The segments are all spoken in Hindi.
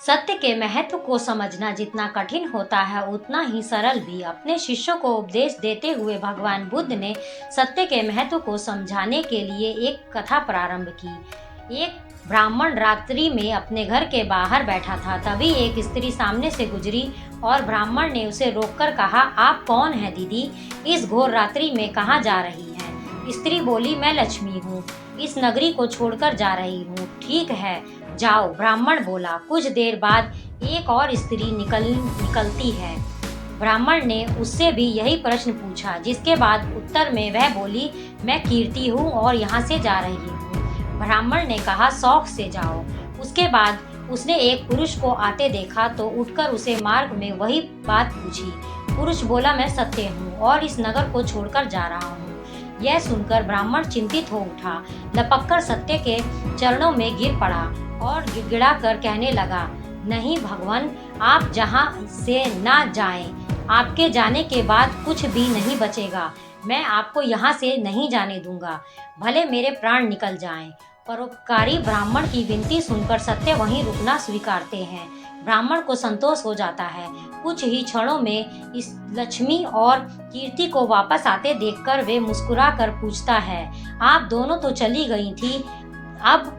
सत्य के महत्व को समझना जितना कठिन होता है उतना ही सरल भी। अपने शिष्यों को उपदेश देते हुए भगवान बुद्ध ने सत्य के महत्व को समझाने के लिए एक कथा प्रारंभ की। एक ब्राह्मण रात्रि में अपने घर के बाहर बैठा था। तभी एक स्त्री सामने से गुजरी और ब्राह्मण ने उसे रोककर कहा, आप कौन है दीदी? इस घोर रात्रि में कहाँ जा रही हैं? स्त्री बोली, मैं लक्ष्मी हूँ, इस नगरी को छोड़कर जा रही हूँ। ठीक है, जाओ, ब्राह्मण बोला। कुछ देर बाद एक और स्त्री निकलती है। ब्राह्मण ने उससे भी यही प्रश्न पूछा, जिसके बाद उत्तर में वह बोली, मैं कीर्ति हूँ और यहाँ से जा रही हूँ। ब्राह्मण ने कहा, शौक से जाओ। उसके बाद उसने एक पुरुष को आते देखा तो उठकर उसे मार्ग में वही बात पूछी। पुरुष बोला, मैं सत्य हूँ और इस नगर को छोड़कर जा रहा हूँ। यह सुनकर ब्राह्मण चिंतित हो उठा, लपककर सत्य के चरणों में गिर पड़ा और गिड़गिड़ा कर कहने लगा, नहीं भगवान, आप जहाँ से ना जाएं, आपके जाने के बाद कुछ भी नहीं बचेगा। मैं आपको यहाँ से नहीं जाने दूंगा, भले मेरे प्राण निकल जाएं। परोपकारी ब्राह्मण की विनती सुनकर सत्य वहीं रुकना स्वीकारते हैं। ब्राह्मण को संतोष हो जाता है। कुछ ही क्षणों में इस लक्ष्मी और कीर्ति को वापस आते देखकर वे मुस्कुरा कर पूछता है, आप दोनों तो चली गई थी, अब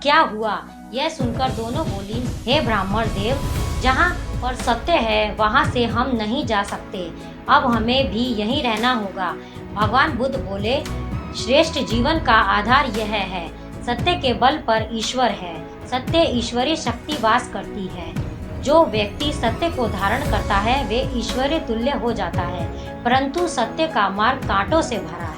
क्या हुआ? यह सुनकर दोनों बोली, हे ब्राह्मण देव, जहाँ पर सत्य है वहाँ से हम नहीं जा सकते, अब हमें भी यहीं रहना होगा। भगवान बुद्ध बोले, श्रेष्ठ जीवन का आधार यह है, सत्य के बल पर ईश्वर है, सत्य ईश्वरीय शक्ति वास करती है। जो व्यक्ति सत्य को धारण करता है वे ईश्वरीय तुल्य हो जाता है, परंतु सत्य का मार्ग कांटों से भरा